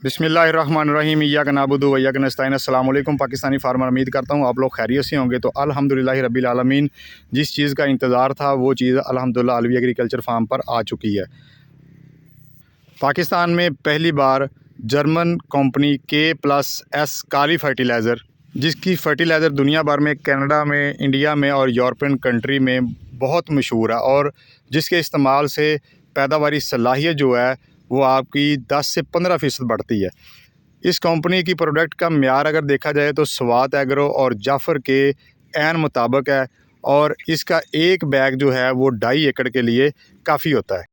बिस्मिल्लाहिर्रहमानिर्रहीम इय्याक नअबुदु व इय्याक नस्तईन। अस्सलाम वालेकुम पाकिस्तानी फार्मर, उम्मीद करता हूँ आप लोग खैरियत से होंगे। तो अल्हम्दुलिल्लाह रब्बिल आलमीन, जिस चीज़ का इंतज़ार था वो चीज़ अल्हम्दुलिल्लाह अलवी एग्रीकल्चर फार्म पर आ चुकी है। पाकिस्तान में पहली बार जर्मन कंपनी K+S काली फर्टिलाइज़र, जिसकी फर्टिलाइज़र दुनिया भर में, कनाडा में, इंडिया में और यूरोपियन कंट्री में बहुत मशहूर है और जिसके इस्तेमाल से पैदावारी सलाहियत जो है वो आपकी 10 से 15% बढ़ती है। इस कंपनी की प्रोडक्ट का म्यार अगर देखा जाए तो स्वात एग्रो और जाफ़र के ऐन मुताबिक है और इसका एक बैग जो है वो 2.5 एकड़ के लिए काफ़ी होता है।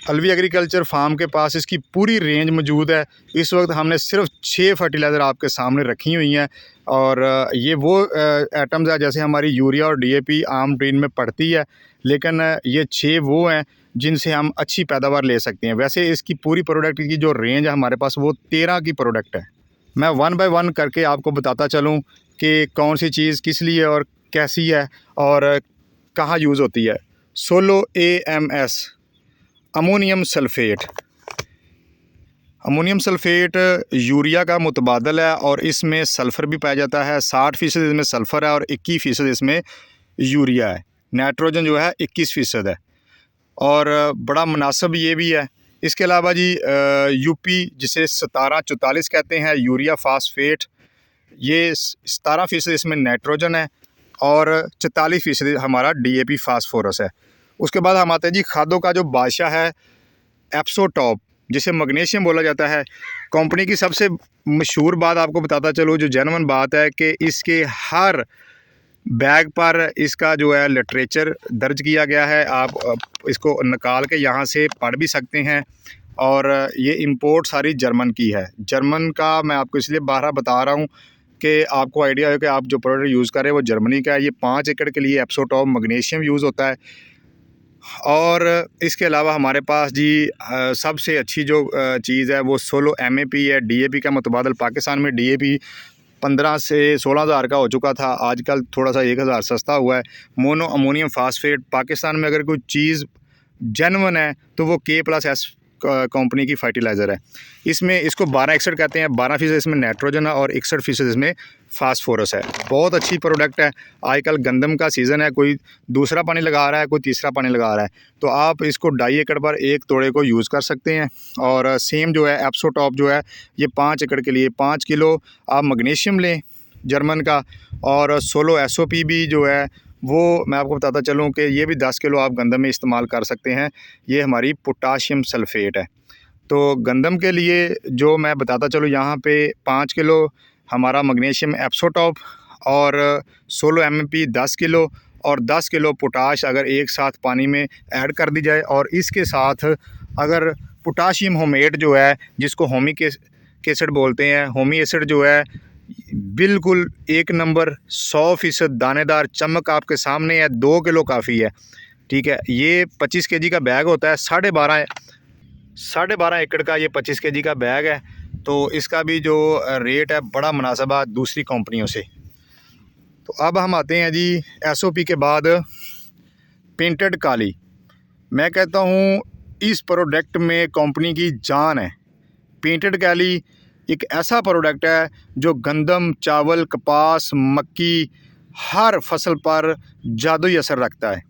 अलवी एग्रीकल्चर फार्म के पास इसकी पूरी रेंज मौजूद है। इस वक्त हमने सिर्फ 6 फर्टिलाइज़र आपके सामने रखी हुई हैं और ये वो आइटम्स है, जैसे हमारी यूरिया और DAP आम ड्रीन में पड़ती है, लेकिन ये 6 वो हैं जिनसे हम अच्छी पैदावार ले सकते हैं। वैसे इसकी पूरी प्रोडक्ट की जो रेंज है हमारे पास वो 13 की प्रोडक्ट है। मैं 1 बाय 1 करके आपको बताता चलूँ कि कौन सी चीज़ किस लिए और कैसी है और कहाँ यूज़ होती है। Solo AMS ammonium sulphate. Ammonium sulphate urea का मुतबादल है और इसमें सल्फ़र भी पाया जाता है। 60% इसमें सल्फ़र है और 21% इसमें यूरिया है। नाइट्रोजन जो है 21% है और बड़ा मुनासिब ये भी है। इसके अलावा जी UP जिसे 1744 कहते हैं, यूरिया फास्फेट, ये 17% इसमें नाइट्रोजन है और 44% हमारा DAP फास्फोरस है। उसके बाद हम आते हैं जी खादों का जो बादशाह है, एप्सोटॉप, जिसे मैग्नीशियम बोला जाता है। कंपनी की सबसे मशहूर बात आपको बताता चलूँ, जो जेन्युइन बात है, कि इसके हर बैग पर इसका जो है लिटरेचर दर्ज किया गया है। आप इसको निकाल के यहाँ से पढ़ भी सकते हैं और ये इंपोर्ट सारी जर्मन की है। जर्मन का मैं आपको इसलिए बारहा बता रहा हूँ कि आपको आइडिया हो कि आप जो प्रोडक्ट यूज़ करें वो जर्मनी का है। ये 5 एकड़ के लिए एप्सोटॉप मैग्नीशियम यूज़ होता है और इसके अलावा हमारे पास जी सबसे अच्छी जो चीज़ है वो सोलो MAP है। DAP का मुतबादल पाकिस्तान में DAP 15 से 16,000 का हो चुका था, आजकल थोड़ा सा 1,000 सस्ता हुआ है। मोनो अमोनियम फास्फेट, पाकिस्तान में अगर कोई चीज़ जेन्युइन है तो वो K+S कंपनी की फर्टिलाइज़र है। इसमें इसको 1261 कहते हैं। 12% इसमें नाइट्रोजन है और 61% इसमें फास्फोरस है। बहुत अच्छी प्रोडक्ट है। आजकल गंदम का सीज़न है, कोई दूसरा पानी लगा रहा है, कोई तीसरा पानी लगा रहा है, तो आप इसको 2.5 एकड़ पर एक तोड़े को यूज़ कर सकते हैं। और सेम जो है एप्सोटॉप जो है ये 5 एकड़ के लिए 5 किलो आप मैग्नीशियम लें जर्मन का, और सोलो SOP भी जो है वो मैं आपको बताता चलूँ कि ये भी 10 किलो आप गंदम में इस्तेमाल कर सकते हैं। ये हमारी पोटाशियम सल्फ़ेट है। तो गंदम के लिए जो मैं बताता चलूँ, यहाँ पे 5 किलो हमारा मैग्नीशियम एप्सोटॉप और सोलो MAP 10 किलो और 10 किलो पोटाश अगर एक साथ पानी में ऐड कर दी जाए, और इसके साथ अगर पोटाशियम होमेट जो है, जिसको होमिक एसिड बोलते हैं, होमी एसिड जो है बिल्कुल एक नंबर 100% दानेदार, चमक आपके सामने है, 2 किलो काफ़ी है। ठीक है, ये 25 kg का बैग होता है। 12.5 एकड़ का ये 25 kg का बैग है। तो इसका भी जो रेट है बड़ा मुनासिबा दूसरी कंपनियों से। तो अब हम आते हैं जी SOP के बाद पेंटेड काली। मैं कहता हूँ इस प्रोडक्ट में कंपनी की जान है। पेंटेड काली एक ऐसा प्रोडक्ट है जो गंदम, चावल, कपास, मक्की, हर फसल पर जादुई असर रखता है।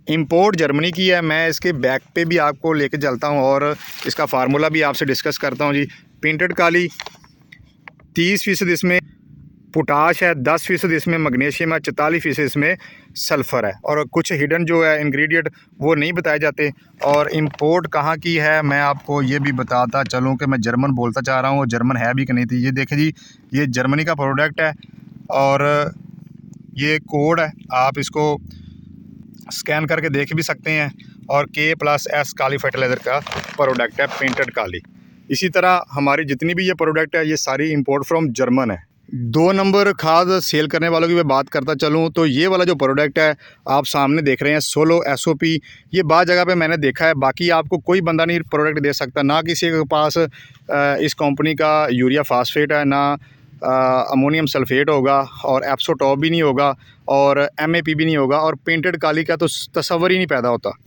इंपोर्ट जर्मनी की है। मैं इसके बैक पे भी आपको लेके चलता हूँ और इसका फार्मूला भी आपसे डिस्कस करता हूँ जी। पेंटेड काली 30% इसमें पोटाश है, 10% इसमें मैग्नीशियम है, 44% इसमें सल्फ़र है, और कुछ हिडन जो है इंग्रेडिएंट वो नहीं बताए जाते। और इंपोर्ट कहाँ की है मैं आपको ये भी बताता चलूँ कि मैं जर्मन बोलता चाह रहा हूँ, जर्मन है भी कि नहीं थी। ये देखें जी, ये जर्मनी का प्रोडक्ट है और ये कोड है, आप इसको स्कैन करके देख भी सकते हैं। और K+S काली फर्टिलाइज़र का प्रोडक्ट है पेंटेड काली। इसी तरह हमारी जितनी भी ये प्रोडक्ट है ये सारी इंपोर्ट फ्रॉम जर्मन है। 2 नंबर खाद सेल करने वालों की मैं बात करता चलूँ तो ये वाला जो प्रोडक्ट है आप सामने देख रहे हैं, सोलो SOP, ये बाद जगह पे मैंने देखा है। बाकी आपको कोई बंदा नहीं प्रोडक्ट दे सकता, ना किसी के पास इस कंपनी का यूरिया फास्फेट है, ना अमोनियम सल्फ़ेट होगा, और एप्सोटॉप भी नहीं होगा, और MAP भी नहीं होगा, और पेंटेड काली का तो तसव्वुर ही नहीं पैदा होता।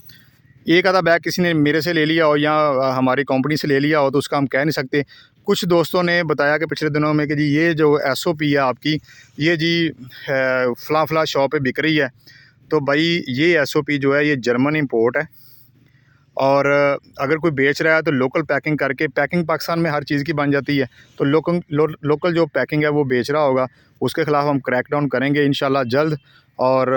एक आधा बैग किसी ने मेरे से ले लिया हो या हमारी कंपनी से ले लिया हो तो उसका हम कह नहीं सकते। कुछ दोस्तों ने बताया कि पिछले दिनों में कि जी ये जो SOP है आपकी, ये जी फ़लाँ शॉप पे बिक रही है। तो भाई ये SOP जो है ये जर्मन इंपोर्ट है, और अगर कोई बेच रहा है तो लोकल पैकिंग करके, पैकिंग पाकिस्तान में हर चीज़ की बन जाती है, तो लोकल जो पैकिंग है वो बेच रहा होगा, उसके ख़िलाफ़ हम क्रैकडाउन करेंगे इंशाल्लाह जल्द। और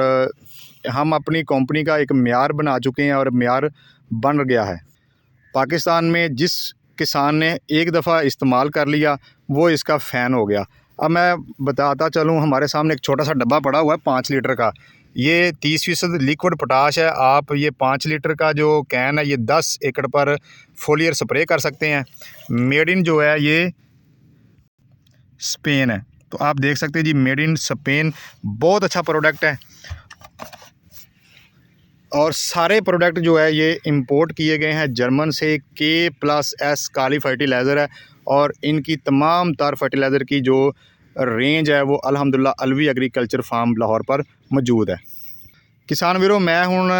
हम अपनी कंपनी का एक म्यार बना चुके हैं और म्यार बन गया है। पाकिस्तान में जिस किसान ने एक दफ़ा इस्तेमाल कर लिया वो इसका फ़ैन हो गया। अब मैं बताता चलूँ, हमारे सामने एक छोटा सा डब्बा पड़ा हुआ है 5 लीटर का, ये 30% लिक्विड पोटाश है। आप ये 5 लीटर का जो कैन है ये 10 एकड़ पर फोलियर स्प्रे कर सकते हैं। मेड इन जो है ये स्पेन है, तो आप देख सकते हैं जी मेड इन स्पेन, बहुत अच्छा प्रोडक्ट है। और सारे प्रोडक्ट जो है ये इंपोर्ट किए गए हैं जर्मन से। K+S काली फर्टिलाइज़र है, और इनकी तमाम तार फर्टिलाइज़र की जो रेंज है वो अल्हम्दुलिल्लाह अलवी एग्रीकल्चर फार्म लाहौर पर मौजूद है। किसान वीरों, मैं हुण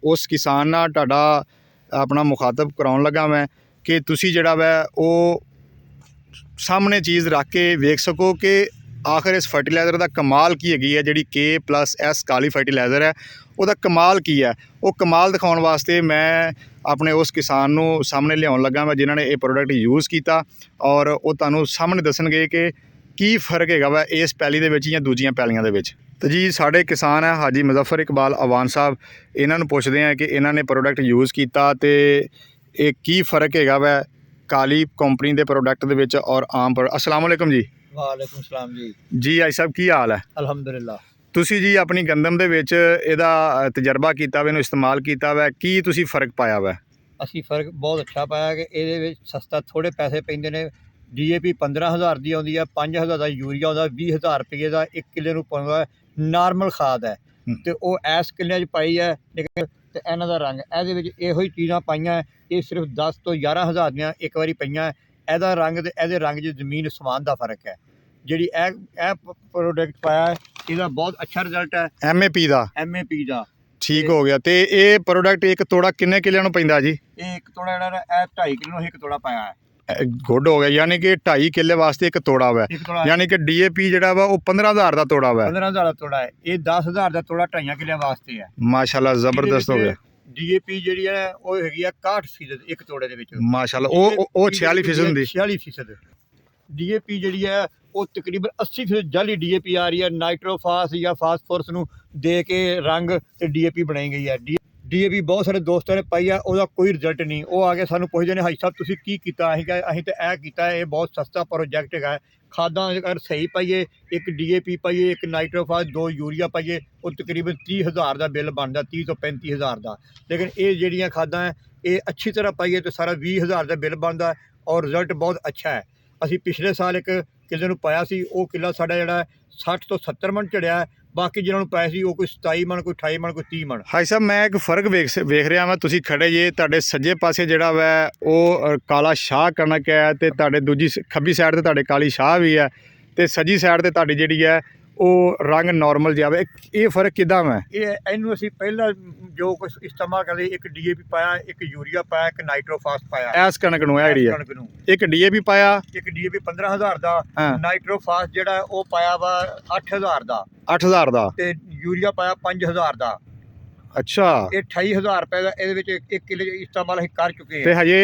उस किसान नाल तुहाडा अपना मुखातब कराउण लगा मैं कि तुसी जिहड़ा वै वो सामने चीज़ रख के वेख सको कि आखिर इस फर्टिलाइज़र का कमाल की हैगी है। जिहड़ी K+S काली फर्टिलाइज़र है ਉਹਦਾ कमाल की है, वो कमाल दिखाने वास्ते मैं अपने उस किसान नूं सामने लियाउण लगा मैं जिन्होंने ये प्रोडक्ट यूज़ किया, और वो तुहानूं सामने दसणगे कि की फ़र्क हैगा वा इस पैली दे विच जां दूजियां पैलियां दे विच। तो जी साढ़े किसान है हाजी मुजफ्फर इकबाल अवान साहब, इन्हां नूं पुछदे हैं कि इन्हां ने प्रोडक्ट यूज़ किया तो ये की फ़र्क हैगा वा काली कंपनी के प्रोडक्ट दे विच और आम प्रोडक्ट। अस्सलाम वालेकुम जी। वालेकुम सलाम जी। जी आई साहब की हाल है? अल्हम्दुलिल्लाह। ਤੁਸੀਂ ਜੀ ਆਪਣੀ ਗੰਦਮ ਦੇ ਵਿੱਚ ਇਹਦਾ ਤਜਰਬਾ ਕੀਤਾ ਵਾ, ਇਹਨੂੰ ਇਸਤੇਮਾਲ ਕੀਤਾ ਵਾ, ਕੀ ਤੁਸੀਂ ਫ਼ਰਕ ਪਾਇਆ ਵਾ? ਅਸੀਂ फ़र्क बहुत अच्छा पाया कि ਇਹਦੇ ਵਿੱਚ ਸਸਤਾ ਥੋੜੇ ਪੈਸੇ ਪੈਂਦੇ ਨੇ। DAP 15,000 ਦੀ ਆਉਂਦੀ ਆ, 5,000 ਦਾ ਯੂਰੀਆ ਆਉਂਦਾ, 20,000 ਰੁਪਏ ਦਾ 1 ਕਿੱਲੇ ਨੂੰ ਪਾਉਂਦਾ। ਨਾਰਮਲ ਖਾਦ ਹੈ ਤੇ ਉਹ ਐਸ ਕਿੱਲਿਆਂ 'ਚ ਪਾਈ ਹੈ, ਲੇਕਿਨ ਤੇ ਇਹਨਾਂ ਦਾ ਰੰਗ ਇਹਦੇ ਵਿੱਚ ਇਹੋ ਹੀ ਚੀਜ਼ਾਂ ਪਾਈਆਂ। ਇਹ ਸਿਰਫ 10 ਤੋਂ 11,000 ਦੀਆਂ ਇੱਕ ਵਾਰੀ ਪਈਆਂ। ਇਹਦਾ ਰੰਗ ਤੇ ਇਹਦੇ ਰੰਗ 'ਚ ਜ਼ਮੀਨ ਅਸਮਾਨ ਦਾ ਫ਼ਰਕ ਹੈ। ਜਿਹੜੀ ਇਹ प्रोडक्ट पाया है ਇਹਦਾ बहुत अच्छा रिजल्ट है। MAP ਦਾ? MAP ਦਾ। ਠੀਕ ਹੋ ਗਿਆ। ਤੇ ਇਹ ਪ੍ਰੋਡਕਟ ਇੱਕ ਤੋੜਾ ਕਿੰਨੇ ਕਿੱਲਿਆਂ ਨੂੰ ਪੈਂਦਾ ਜੀ? ਇਹ ਇੱਕ ਤੋੜਾ ਜਿਹੜਾ ਇਹ 2.5 ਕਿਲੋ ਨੂੰ ਇੱਕ ਤੋੜਾ ਪਾਇਆ ਹੈ। ਗੁੱਡ ਹੋ ਗਿਆ, ਯਾਨੀ ਕਿ 2.5 ਕਿੱਲੇ ਵਾਸਤੇ ਇੱਕ ਤੋੜਾ ਵਾ, ਯਾਨੀ ਕਿ DAP ਜਿਹੜਾ ਵਾ ਉਹ 15,000 ਦਾ ਤੋੜਾ ਵਾ। 15,000 ਦਾ ਤੋੜਾ ਹੈ, ਇਹ 10,000 ਦਾ ਤੋੜਾ 2.5 ਕਿੱਲਿਆਂ ਵਾਸਤੇ ਹੈ। ਮਾਸ਼ਾਅੱਲਾ ਜ਼ਬਰਦਸਤ ਹੋ ਗਿਆ। DAP ਜਿਹੜੀ ਹੈ ਉਹ ਹੈਗੀ ਆ 61% ਇੱਕ ਤੋੜੇ ਦੇ ਵਿੱਚ। ਮਾਸ਼ਾਅੱਲਾ ਉਹ 46% ਹੁੰਦੀ। 46%। DAP ਜਿਹੜੀ ਹੈ ਉਹ ਤਕਰੀਬਨ 80% ਜਾਲੀ DAP ਆ ਰਹੀ ਹੈ। ਨਾਈਟ੍ਰੋਫਾਸ ਜਾਂ ਫਾਸਫੋਰਸ ਨੂੰ ਦੇ ਕੇ ਰੰਗ ਤੇ DAP ਬਣਾਈ ਗਈ ਹੈ। DAP ਬਹੁਤ ਸਾਰੇ ਦੋਸਤਾਂ ਨੇ ਪਾਈ ਆ, ਉਹਦਾ ਕੋਈ ਰਿਜ਼ਲਟ ਨਹੀਂ। ਉਹ ਆ ਕੇ ਸਾਨੂੰ ਪੁੱਛਦੇ ਨੇ ਹਾਈ ਸਾਹਿਬ ਤੁਸੀਂ ਕੀ ਕੀਤਾ? ਅਸੀਂ ਕਹੇ ਅਸੀਂ ਤਾਂ ਇਹ ਕੀਤਾ, ਇਹ ਬਹੁਤ ਸਸਤਾ ਪ੍ਰੋਜੈਕਟ ਹੈਗਾ। ਖਾਦਾਂ ਅਗਰ ਸਹੀ ਪਾਈਏ, ਇੱਕ DAP ਪਾਈਏ, ਇੱਕ ਨਾਈਟ੍ਰੋਫਾਸ, 2 ਯੂਰੀਆ ਪਾਈਏ, ਉਹ ਤਕਰੀਬਨ 30,000 ਦਾ ਬਿੱਲ ਬਣਦਾ, 30 ਤੋਂ 35,000 ਦਾ। ਲੇਕਿਨ ਇਹ ਜਿਹੜੀਆਂ ਖਾਦਾਂ ਹੈ ਇਹ ਅੱਛੀ ਤਰ੍ਹਾਂ ਪਾਈਏ ਤਾਂ ਸਾਰਾ 20,000 ਦਾ ਬਿੱਲ ਬਣਦਾ, ਔਰ ਰਿਜ਼ਲਟ ਬਹੁਤ ਅੱਛਾ ਹੈ। ਅਸੀਂ ਪਿਛਲੇ ਸਾਲ ਇੱਕ ਕਿੱਲੇ ਨੂੰ ਪਾਇਆ ਸੀ, ਉਹ ਕਿੱਲਾ ਸਾਡਾ ਜਿਹੜਾ 60 ਤੋਂ 70 ਮਣ ਝੜਿਆ। ਬਾਕੀ ਜਿਹਨਾਂ ਨੂੰ ਪਾਇਆ ਸੀ ਉਹ ਕੋਈ 27 ਮਣ, ਕੋਈ 28 ਮਣ, ਕੋਈ 30 ਮਣ। ਹਾਈ ਸਾਹਿਬ ਮੈਂ ਇੱਕ ਫ਼ਰਕ ਵੇਖ ਰਿਹਾ ਵਾਂ, ਤੁਸੀਂ ਖੜੇ ਜੇ, ਤੁਹਾਡੇ ਸੱਜੇ ਪਾਸੇ ਜਿਹੜਾ ਵਾ ਉਹ ਕਾਲਾ ਸ਼ਾਹ ਕਣਕ ਹੈ, ਤੇ ਤੁਹਾਡੇ ਦੂਜੀ ਖੱਬੀ ਸਾਈਡ ਤੇ ਤੁਹਾਡੇ ਕਾਲੀ ਸ਼ਾਹ ਵੀ ਹੈ, ਤੇ ਸੱਜੀ ਸਾਈਡ ਤੇ ਤੁਹਾਡੀ ਜਿਹੜੀ ਹੈ ਉਹ ਰੰਗ ਨਾਰਮਲ ਜਿਹਾ ਵਾ। ਇਹ ਫ਼ਰਕ ਕਿੱਦਾਂ ਵਾ? ਇਹਨੂੰ ਅਸੀਂ ਪਹਿਲਾਂ ਜੋ ਕੁਛ ਇਸਤੇਮਾਲ ਕਰਦੇ, ਇੱਕ DAP ਪਾਇਆ, ਇੱਕ ਯੂਰੀਆ ਪਾਇਆ, ਇੱਕ ਨਾਈਟ੍ਰੋਫਾਸ ਪਾਇਆ। ਇਸ ਕਣਕ ਨੂੰ ਜਿਹੜੀ ਹੈ ਇੱਕ DAP ਪਾਇਆ, ਇੱਕ DAP 15,000 ਦਾ, ਨਾਈਟ੍ਰੋਫਾਸ ਜਿਹੜਾ ਉਹ ਪਾਇਆ ਵਾ 8,000 ਦਾ। 8,000 ਦਾ ਤੇ ਯੂਰੀਆ ਪਾਇਆ 5,000 ਦਾ। ਅੱਛਾ, ਇਹ 28,000 ਰੁਪਏ ਦਾ ਇਹਦੇ ਵਿੱਚ 1 ਕਿੱਲੇ ਇਸਤੇਮਾਲ ਅਸੀਂ ਕਰ ਚੁੱਕੇ ਤੇ ਹਜੇ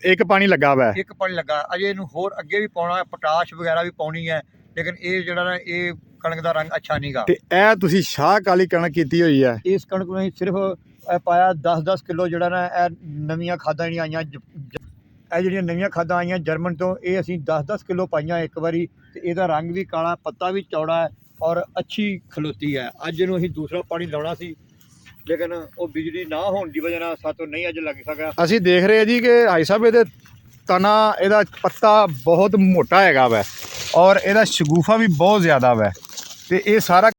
ਇੱਕ ਪਾਣੀ ਲੱਗਾ ਵਾ? ਇੱਕ ਪਾਣੀ ਲੱਗਾ, ਅਜੇ ਇਹਨੂੰ ਹੋਰ ਅੱਗੇ ਵੀ ਪਾਉਣਾ, ਪੋਟਾਸ਼ ਵਗੈਰਾ ਵੀ ਪਾਉਣੀ ਹੈ। ਲੇਕਿਨ ਇਹ ਜਿਹੜਾ ਨਾ ਇਹ ਕਣਕ ਦਾ ਰੰਗ ਅੱਛਾ ਨਹੀਂਗਾ। ਤੇ ਇਹ ਤੁਸੀਂ ਸ਼ਾਹ ਕਾਲੀ ਕਣਕ ਕੀਤੀ ਹੋਈ ਹੈ? ਇਸ ਕਣਕ ਨੂੰ ਅਸੀਂ ਸਿਰਫ ਪਾਇਆ 10-10 ਕਿਲੋ ਜਿਹੜਾ ਨਾ ਇਹ ਨਵੀਆਂ ਖਾਦਾਂ ਜਿਹੜੀਆਂ ਆਈਆਂ, ਇਹ ਜਿਹੜੀਆਂ ਨਵੀਆਂ ਖਾਦਾਂ ਆਈਆਂ ਜਰਮਨ ਤੋਂ, ਇਹ ਅਸੀਂ 10-10 ਕਿਲੋ ਪਾਈਆਂ ਇੱਕ ਵਾਰੀ। ਤੇ ਇਹਦਾ ਰੰਗ ਵੀ ਕਾਲਾ, ਪੱਤਾ ਵੀ ਚੌੜਾ ਹੈ ਔਰ ਅੱਛੀ ਖਲੋਤੀ ਹੈ। ਅੱਜ ਇਹਨੂੰ ਅਸੀਂ ਦੂਸਰਾ ਪਾਣੀ ਲਾਉਣਾ ਸੀ, ਲੇਕਿਨ ਉਹ ਬਿਜਲੀ ਨਾ ਹੋਣ ਦੀ ਵਜ੍ਹਾ ਨਾਲ ਸਾਤੋਂ ਨਹੀਂ ਅੱਜ ਲੱਗ ਸਕਿਆ। ਅਸੀਂ ਦੇਖ ਰਹੇ ਜੀ ਕਿ ਹਾਈ ਸਾਹਿਬ ਇਹਦੇ ਤਨਾ, ਇਹਦਾ ਪੱਤਾ ਬਹੁਤ ਮੋਟਾ ਹੈਗਾ ਵੈ, ਔਰ ਇਹਦਾ ਸ਼ਗੂਫਾ ਵੀ ਬਹੁਤ ਜ਼ਿਆਦਾ ਵੈ, ਤੇ ਇਹ ਸਾਰਾ